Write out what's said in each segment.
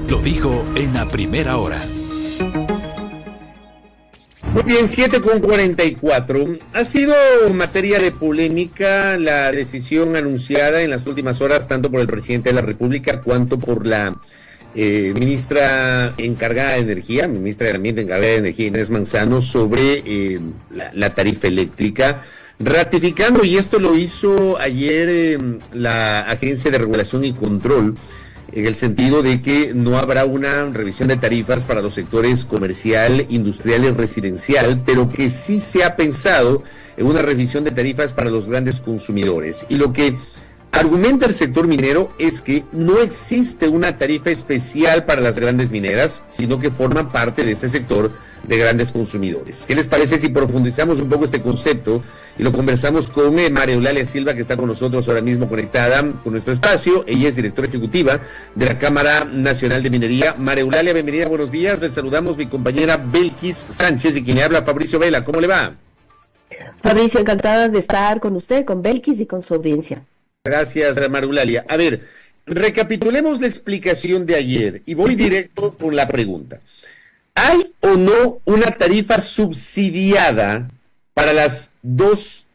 Lo dijo en la primera hora. Muy bien, 7:44. Ha sido materia de polémica la decisión anunciada en las últimas horas, tanto por el presidente de la República cuanto por la ministra encargada de Energía, ministra del Ambiente encargada de Energía, Inés Manzano, sobre la tarifa eléctrica, ratificando, y esto lo hizo ayer la Agencia de Regulación y Control, en el sentido de que no habrá una revisión de tarifas para los sectores comercial, industrial y residencial, pero que sí se ha pensado en una revisión de tarifas para los grandes consumidores. Y lo que argumenta el sector minero es que no existe una tarifa especial para las grandes mineras, sino que forman parte de este sector de grandes consumidores. ¿Qué les parece si profundizamos un poco este concepto y lo conversamos con María Eulalia Silva, que está con nosotros ahora mismo conectada con nuestro espacio? Ella es directora ejecutiva de la Cámara Nacional de Minería. María Eulalia, bienvenida, buenos días. Les saludamos mi compañera Belkis Sánchez y quien le habla, Fabricio Vela. ¿Cómo le va? Fabricio, encantada de estar con usted, con Belkis y con su audiencia. Gracias, María Eulalia. A ver, recapitulemos la explicación de ayer y voy directo con la pregunta. ¿Hay o no una tarifa subsidiada para las dos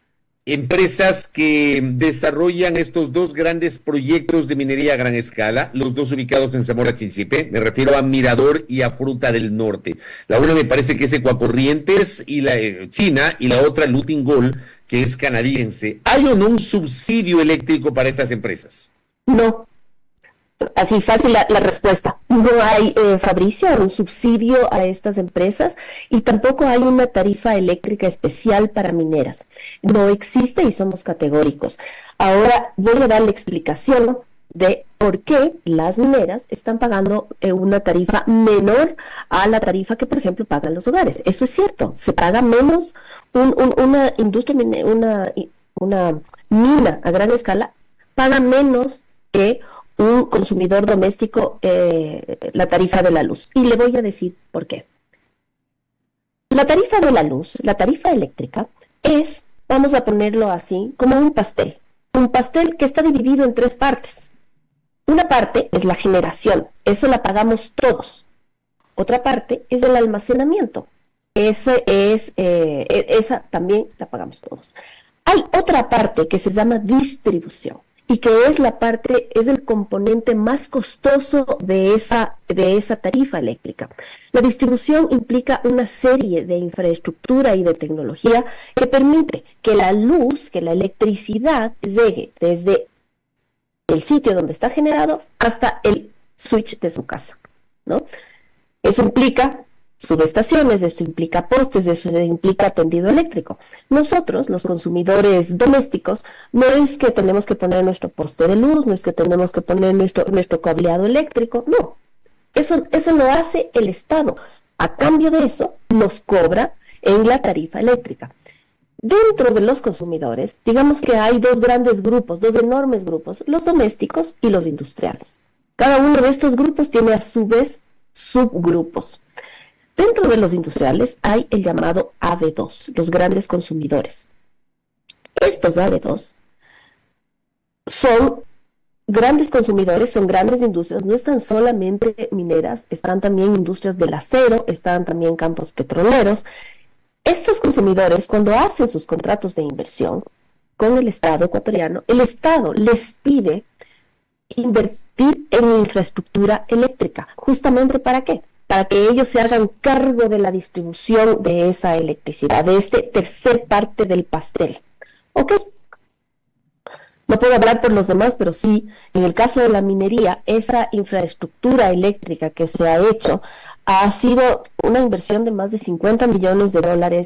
empresas que desarrollan estos dos grandes proyectos de minería a gran escala, los dos ubicados en Zamora Chinchipe? Me refiero a Mirador y a Fruta del Norte. La una me parece que es Ecuacorrientes y la China, y la otra Looting Gold, que es canadiense. ¿Hay o no un subsidio eléctrico para estas empresas? No. Así fácil la respuesta. No hay, Fabricio, un subsidio a estas empresas y tampoco hay una tarifa eléctrica especial para mineras. No existe y somos categóricos. Ahora voy a dar la explicación de por qué las mineras están pagando una tarifa menor a la tarifa que, por ejemplo, pagan los hogares. Eso es cierto, se paga menos una industria, una mina a gran escala, paga menos que un consumidor doméstico la tarifa de la luz. Y le voy a decir por qué. La tarifa de la luz, la tarifa eléctrica, es, vamos a ponerlo así, como un pastel que está dividido en tres partes. Una parte es la generación, eso la pagamos todos. Otra parte es el almacenamiento, esa también la pagamos todos. Hay otra parte que se llama distribución y que es el componente más costoso de esa tarifa eléctrica. La distribución implica una serie de infraestructura y de tecnología que permite que la luz, que la electricidad llegue desde el sitio donde está generado hasta el switch de su casa, ¿no? Eso implica subestaciones, eso implica postes, eso implica tendido eléctrico. Nosotros, los consumidores domésticos, no es que tenemos que poner nuestro poste de luz, no es que tenemos que poner nuestro cableado eléctrico, no. Eso lo hace el Estado. A cambio de eso, nos cobra en la tarifa eléctrica. Dentro de los consumidores, digamos que hay dos grandes grupos, dos enormes grupos, los domésticos y los industriales. Cada uno de estos grupos tiene a su vez subgrupos. Dentro de los industriales hay el llamado AB2, los grandes consumidores. Estos AB2 son grandes consumidores, son grandes industrias, no están solamente mineras, están también industrias del acero, están también campos petroleros. Estos consumidores, cuando hacen sus contratos de inversión con el Estado ecuatoriano, el Estado les pide invertir en infraestructura eléctrica. ¿Justamente para qué? Para que ellos se hagan cargo de la distribución de esa electricidad, de este tercer parte del pastel. ¿Ok? No puedo hablar por los demás, pero sí, en el caso de la minería, esa infraestructura eléctrica que se ha hecho ha sido una inversión de más de $50 millones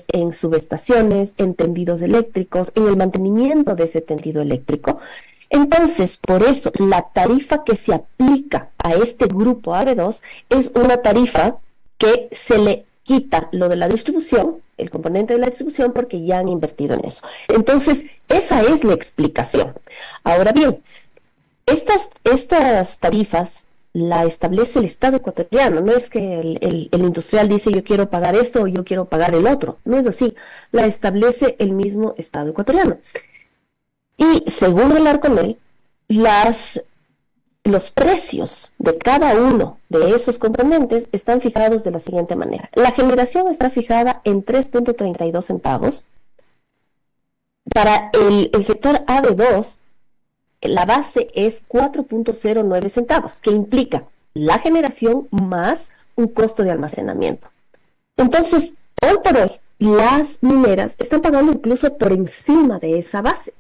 en subestaciones, en tendidos eléctricos, en el mantenimiento de ese tendido eléctrico. Entonces, por eso, la tarifa que se aplica a este grupo AB2 es una tarifa que se le quita lo de la distribución, el componente de la distribución, porque ya han invertido en eso. Entonces, esa es la explicación. Ahora bien, estas tarifas la establece el Estado ecuatoriano, no es que el industrial dice yo quiero pagar esto o yo quiero pagar el otro, no es así, la establece el mismo Estado ecuatoriano. Y según hablar con él, las los precios de cada uno de esos componentes están fijados de la siguiente manera. La generación está fijada en 3.32 centavos. Para el sector AB2, la base es 4.09 centavos, que implica la generación más un costo de almacenamiento. Entonces, hoy por hoy, las mineras están pagando incluso por encima de esa base.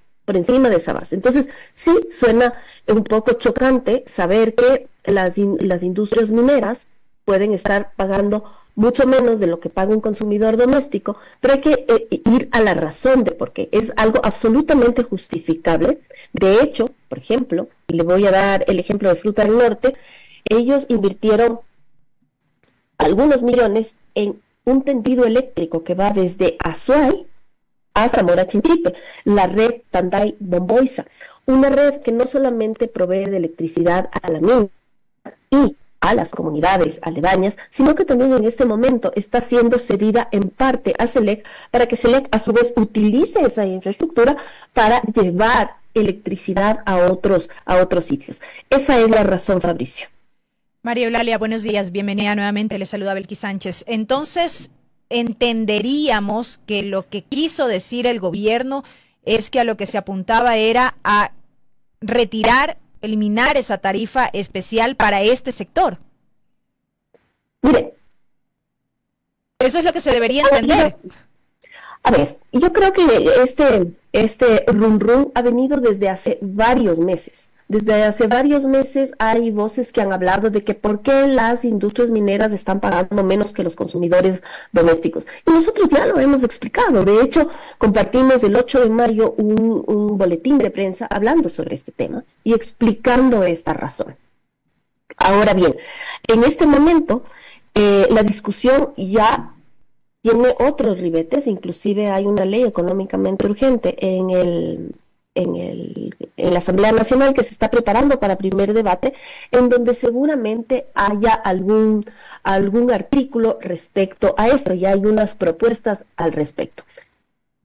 Entonces, sí suena un poco chocante saber que las industrias mineras pueden estar pagando mucho menos de lo que paga un consumidor doméstico, pero hay que ir a la razón de por qué. Es algo absolutamente justificable. De hecho, por ejemplo, y le voy a dar el ejemplo de Fruta del Norte, ellos invirtieron algunos millones en un tendido eléctrico que va desde Azuay a Zamora Chinchipe, la red Tanday-Bomboiza, una red que no solamente provee de electricidad a la mina y a las comunidades aledañas, sino que también en este momento está siendo cedida en parte a SELEC para que SELEC a su vez utilice esa infraestructura para llevar electricidad a otros sitios. Esa es la razón, Fabricio. María Eulalia, buenos días, bienvenida nuevamente, le saluda Belkis Sánchez. Entonces, entenderíamos que lo que quiso decir el gobierno es que a lo que se apuntaba era a eliminar esa tarifa especial para este sector. Mire, eso es lo que se debería entender. A ver, yo creo que este rum ha venido desde hace varios meses. Desde hace varios meses hay voces que han hablado de que por qué las industrias mineras están pagando menos que los consumidores domésticos. Y nosotros ya lo hemos explicado. De hecho, compartimos el 8 de mayo un boletín de prensa hablando sobre este tema y explicando esta razón. Ahora bien, en este momento la discusión ya tiene otros ribetes, inclusive hay una ley económicamente urgente en la Asamblea Nacional que se está preparando para primer debate, en donde seguramente haya algún artículo respecto a esto, y hay unas propuestas al respecto.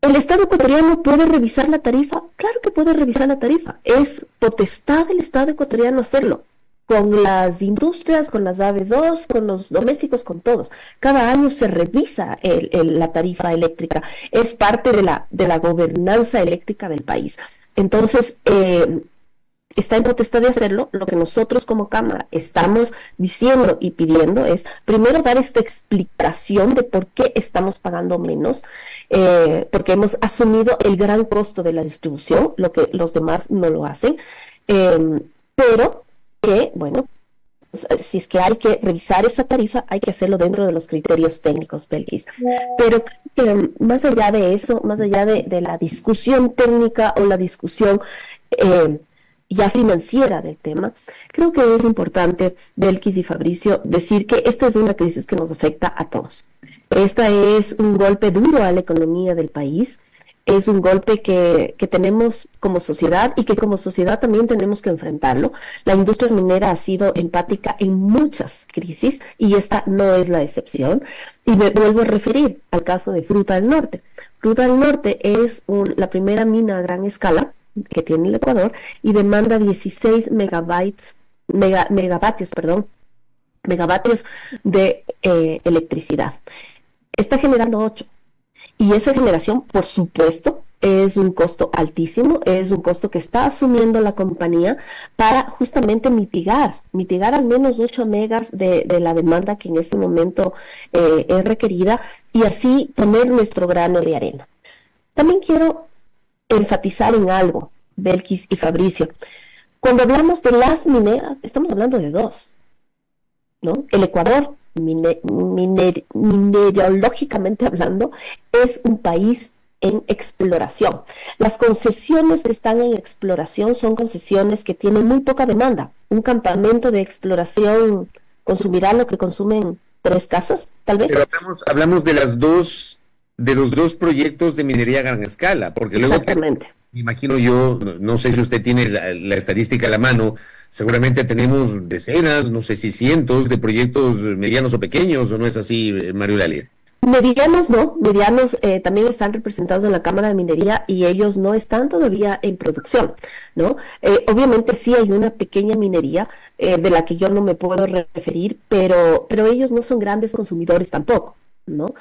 ¿El Estado ecuatoriano puede revisar la tarifa? Claro que puede revisar la tarifa, es potestad del Estado ecuatoriano hacerlo, con las industrias, con las AB2, con los domésticos, con todos. Cada año se revisa la tarifa eléctrica, es parte de la gobernanza eléctrica del país. Entonces, está en potestad de hacerlo. Lo que nosotros como Cámara estamos diciendo y pidiendo es, primero, dar esta explicación de por qué estamos pagando menos, porque hemos asumido el gran costo de la distribución, lo que los demás no lo hacen, pero que, bueno, si es que hay que revisar esa tarifa, hay que hacerlo dentro de los criterios técnicos, Belkis. Pero más allá de eso, más allá de la discusión técnica o la discusión ya financiera del tema, creo que es importante, Belkis y Fabricio, decir que esta es una crisis que nos afecta a todos. Esta es un golpe duro a la economía del país. Es un golpe que tenemos como sociedad y que como sociedad también tenemos que enfrentarlo. La industria minera ha sido empática en muchas crisis y esta no es la excepción. Y me vuelvo a referir al caso de Fruta del Norte. Fruta del Norte es la primera mina a gran escala que tiene el Ecuador y demanda 16 megavatios de electricidad. Está generando 8. Y esa generación, por supuesto, es un costo altísimo, es un costo que está asumiendo la compañía para justamente mitigar al menos 8 megas de la demanda que en este momento es requerida y así poner nuestro grano de arena. También quiero enfatizar en algo, Belkis y Fabricio. Cuando hablamos de las mineras, estamos hablando de dos, ¿no? El Ecuador, mineralógicamente hablando, es un país en exploración. Las concesiones que están en exploración son concesiones que tienen muy poca demanda. Un campamento de exploración consumirá lo que consumen 3 casas, tal vez. Pero hablamos de los dos proyectos de minería a gran escala, porque luego, exactamente, me imagino yo, no sé si usted tiene la estadística a la mano, seguramente tenemos decenas, no sé si cientos de proyectos medianos o pequeños, ¿o no es así, María Eulalia? Medianos no, medianos también están representados en la Cámara de Minería y ellos no están todavía en producción, ¿no? Obviamente sí hay una pequeña minería de la que yo no me puedo referir, pero ellos no son grandes consumidores tampoco, ¿no?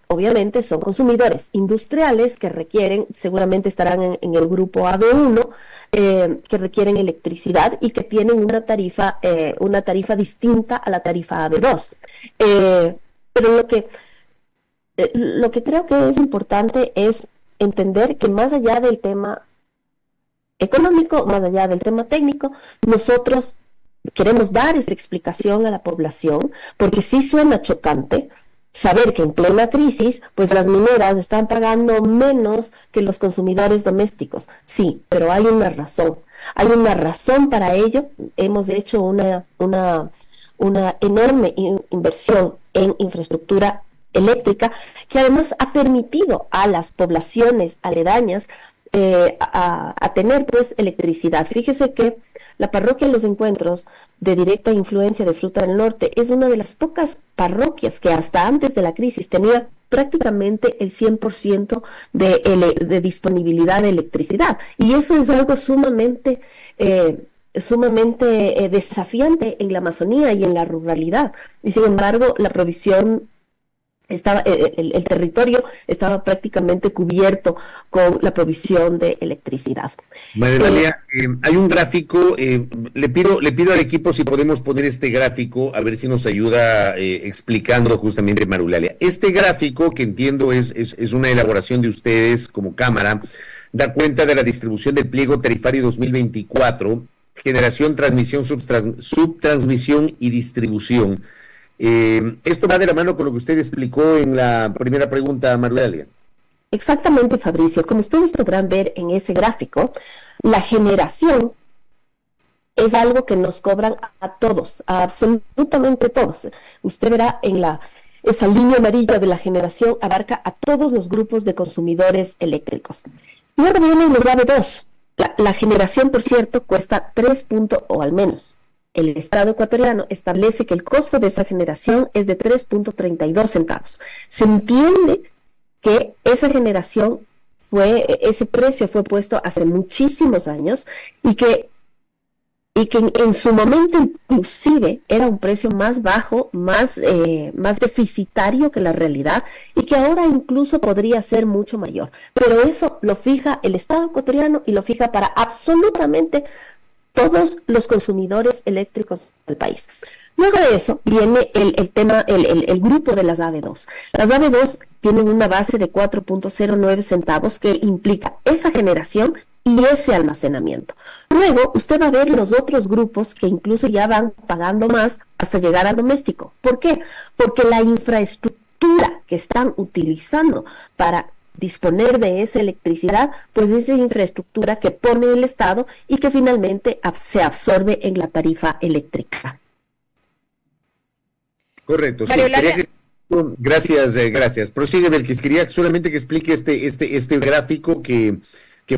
Obviamente son consumidores industriales que requieren, seguramente estarán en el grupo AB1, que requieren electricidad y que tienen una tarifa distinta a la tarifa AB2. Pero lo que creo que es importante es entender que más allá del tema económico, más allá del tema técnico, nosotros queremos dar esta explicación a la población, porque sí suena chocante saber que en plena crisis, pues las mineras están pagando menos que los consumidores domésticos. Sí, pero hay una razón. Hay una razón para ello. Hemos hecho una enorme inversión en infraestructura eléctrica que además ha permitido a las poblaciones aledañas a tener pues electricidad. Fíjese que la parroquia Los Encuentros, de directa influencia de Fruta del Norte, es una de las pocas parroquias que hasta antes de la crisis tenía prácticamente el 100% de disponibilidad de electricidad, y eso es algo sumamente desafiante en la Amazonía y en la ruralidad, y sin embargo la provisión el territorio estaba prácticamente cubierto con la provisión de electricidad. María, hay un gráfico, le pido al equipo si podemos poner este gráfico, a ver si nos ayuda explicando justamente Marulalia. Este gráfico, que entiendo es una elaboración de ustedes como Cámara, da cuenta de la distribución del pliego tarifario 2024, generación, transmisión, subtransmisión y distribución. Esto va de la mano con lo que usted explicó en la primera pregunta, Marulalia. Exactamente, Fabricio. Como ustedes podrán ver en ese gráfico, la generación es algo que nos cobran a todos, a absolutamente todos. Usted verá esa línea amarilla de la generación abarca a todos los grupos de consumidores eléctricos. Luego vienen los AB2. La generación, por cierto, cuesta 3 puntos o al menos. El Estado ecuatoriano establece que el costo de esa generación es de 3.32 centavos. Se entiende que esa generación ese precio fue puesto hace muchísimos años y que en su momento inclusive era un precio más bajo, más deficitario que la realidad, y que ahora incluso podría ser mucho mayor. Pero eso lo fija el Estado ecuatoriano y lo fija para absolutamente todos los consumidores eléctricos del país. Luego de eso viene el grupo de las AB2. Las AB2 tienen una base de 4.09 centavos que implica esa generación y ese almacenamiento. Luego usted va a ver los otros grupos que incluso ya van pagando más hasta llegar al doméstico. ¿Por qué? Porque la infraestructura que están utilizando para disponer de esa electricidad, pues esa infraestructura que pone el Estado y que finalmente se absorbe en la tarifa eléctrica. Correcto, sí. Gracias. Prosigue, Belkis. Quería solamente que explique este gráfico que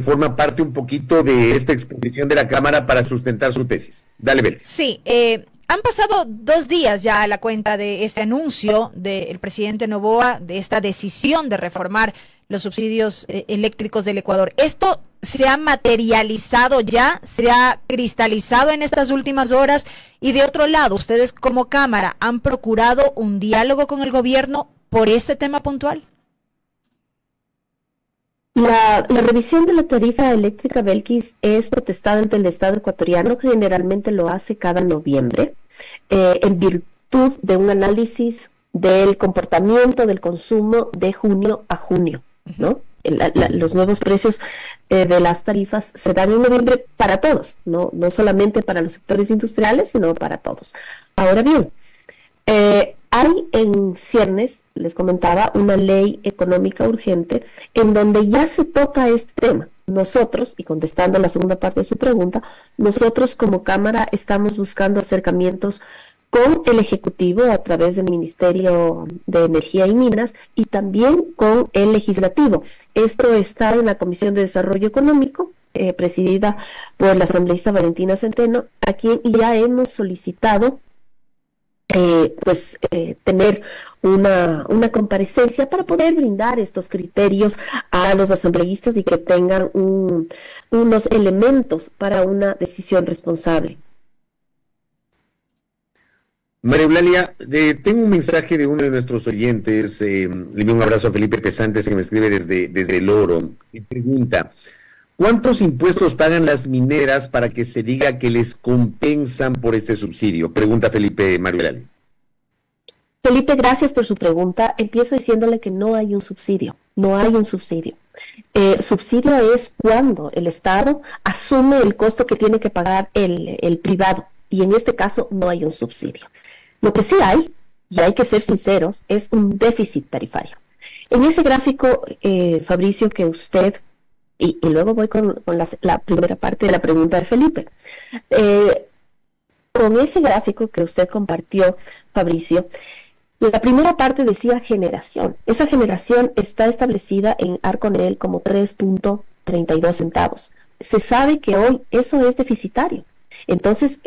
forma parte un poquito de esta exposición de la Cámara para sustentar su tesis. Dale, Belkis. Sí, han pasado 2 días ya a la cuenta de este anuncio del presidente Noboa, de esta decisión de reformar los subsidios eléctricos del Ecuador. ¿Esto se ha materializado ya? ¿Se ha cristalizado en estas últimas horas? Y de otro lado, ustedes como Cámara, ¿han procurado un diálogo con el gobierno por este tema puntual? La revisión de la tarifa eléctrica, Belkis, es protestada ante el Estado ecuatoriano. Generalmente lo hace cada noviembre, en virtud de un análisis del comportamiento del consumo de junio a junio, ¿no? Los nuevos precios de las tarifas se dan en noviembre para todos, no solamente para los sectores industriales, sino para todos. Ahora bien, hay en ciernes, les comentaba, una ley económica urgente en donde ya se toca este tema. Nosotros, y contestando a la segunda parte de su pregunta, nosotros como Cámara estamos buscando acercamientos con el Ejecutivo a través del Ministerio de Energía y Minas y también con el Legislativo. Esto está en la Comisión de Desarrollo Económico, presidida por la asambleísta Valentina Centeno, a quien ya hemos solicitado tener una comparecencia para poder brindar estos criterios a los asambleístas y que tengan unos elementos para una decisión responsable. María Eulalia, tengo un mensaje de uno de nuestros oyentes, le envío un abrazo a Felipe Pesantes, que me escribe desde El Oro, y pregunta: ¿cuántos impuestos pagan las mineras para que se diga que les compensan por este subsidio? Pregunta Felipe, María Eulalia. Felipe, gracias por su pregunta. Empiezo diciéndole que no hay un subsidio, no hay un subsidio. Subsidio es cuando el Estado asume el costo que tiene que pagar el privado, y en este caso no hay un subsidio. Lo que sí hay, y hay que ser sinceros, es un déficit tarifario. En ese gráfico, Fabricio, que usted, y luego voy con la primera parte de la pregunta de Felipe, con ese gráfico que usted compartió, Fabricio, la primera parte decía generación. Esa generación está establecida en Arconel como 3.32 centavos. Se sabe que hoy eso es deficitario. Entonces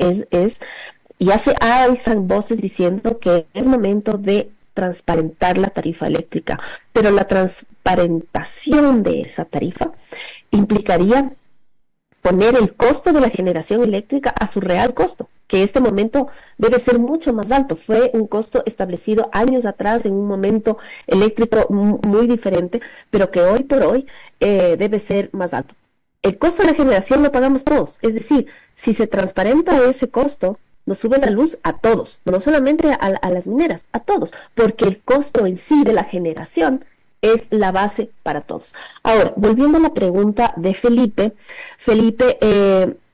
ya se alzan voces diciendo que es momento de transparentar la tarifa eléctrica, pero la transparentación de esa tarifa implicaría poner el costo de la generación eléctrica a su real costo, que en este momento debe ser mucho más alto. Fue un costo establecido años atrás en un momento eléctrico muy diferente, pero que hoy por hoy debe ser más alto. El costo de la generación lo pagamos todos, es decir, si se transparenta ese costo, nos sube la luz a todos, no solamente a las mineras, a todos, porque el costo en sí de la generación es la base para todos. Ahora, volviendo a la pregunta de Felipe,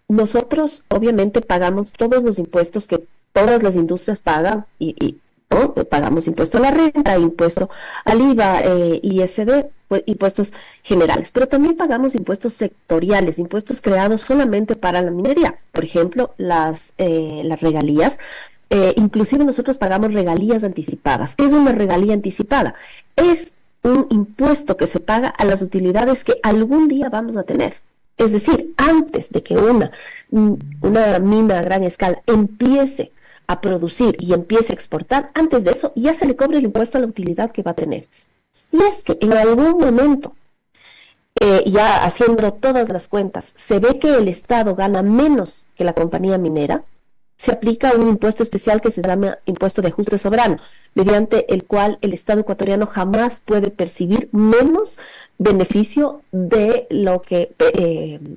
nosotros obviamente pagamos todos los impuestos que todas las industrias pagan, ¿no? Pagamos impuesto a la renta, impuesto al IVA, ISD, pues, impuestos generales, pero también pagamos impuestos sectoriales, impuestos creados solamente para la minería. Por ejemplo, las regalías. Inclusive nosotros pagamos regalías anticipadas. ¿Qué es una regalía anticipada? Es un impuesto que se paga a las utilidades que algún día vamos a tener. Es decir, antes de que una mina a gran escala empiece a producir y empiece a exportar, antes de eso ya se le cobra el impuesto a la utilidad que va a tener. Si es que en algún momento, ya haciendo todas las cuentas, se ve que el Estado gana menos que la compañía minera, se aplica un impuesto especial que se llama impuesto de ajuste soberano, mediante el cual el Estado ecuatoriano jamás puede percibir menos beneficio de lo que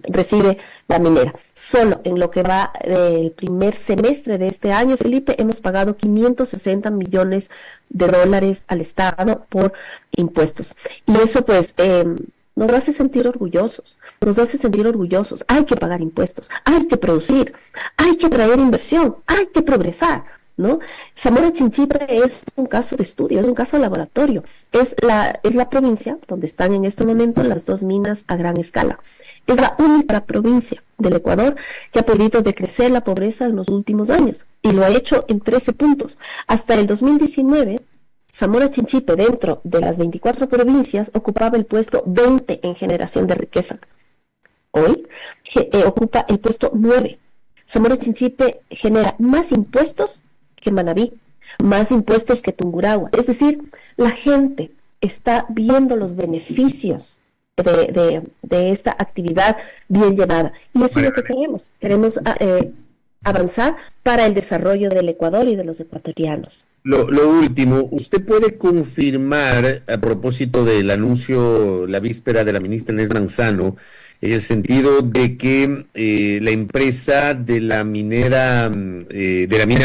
recibe la minera. Solo en lo que va del primer semestre de este año, Felipe, hemos pagado 560 millones de dólares al Estado por impuestos. Y eso pues nos hace sentir orgullosos, hay que pagar impuestos, hay que producir, hay que traer inversión, hay que progresar, ¿no? Zamora Chinchipe es un caso de estudio, es un caso de laboratorio, es la provincia donde están en este momento las dos minas a gran escala. Es la única provincia del Ecuador que ha podido decrecer la pobreza en los últimos años, y lo ha hecho en 13 puntos. Hasta el 2019, Zamora Chinchipe, dentro de las 24 provincias, ocupaba el puesto 20 en generación de riqueza. Hoy ocupa el puesto 9. Zamora Chinchipe genera más impuestos que Manabí, más impuestos que Tungurahua. Es decir, la gente está viendo los beneficios de esta actividad bien llevada. Y eso es lo que queremos. Queremos avanzar para el desarrollo del Ecuador y de los ecuatorianos. Lo último, ¿usted puede confirmar, a propósito del anuncio la víspera de la ministra Inés Manzano, en el sentido de que la empresa de la mina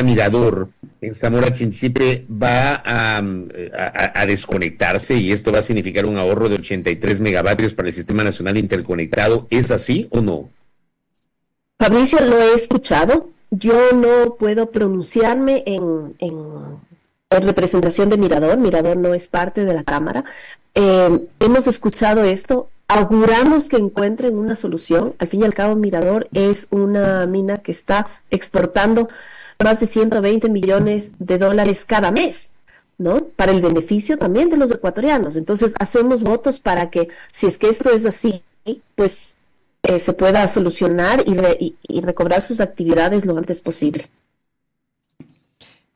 Mirador en Zamora Chinchipe va a desconectarse, y esto va a significar un ahorro de 83 megavatios para el Sistema Nacional Interconectado? ¿Es así o no? Fabricio, lo he escuchado. Yo no puedo pronunciarme en representación de Mirador. Mirador no es parte de la Cámara. Hemos escuchado esto. Auguramos que encuentren una solución. Al fin y al cabo, Mirador es una mina que está exportando más de 120 millones de dólares cada mes, ¿no? Para el beneficio también de los ecuatorianos. Entonces, hacemos votos para que, si es que esto es así, pues se pueda solucionar y recobrar sus actividades lo antes posible.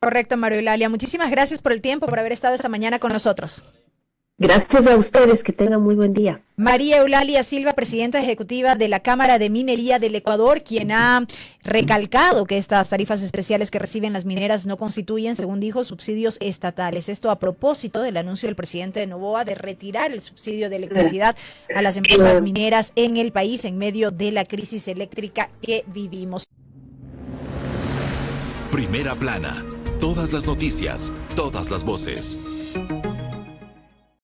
Correcto, María Eulalia. Muchísimas gracias por el tiempo, por haber estado esta mañana con nosotros. Gracias a ustedes, que tengan muy buen día. María Eulalia Silva, presidenta ejecutiva de la Cámara de Minería del Ecuador, quien ha recalcado que estas tarifas especiales que reciben las mineras no constituyen, según dijo, subsidios estatales. Esto a propósito del anuncio del presidente de Noboa de retirar el subsidio de electricidad a las empresas mineras en el país en medio de la crisis eléctrica que vivimos. Primera plana. Todas las noticias, todas las voces.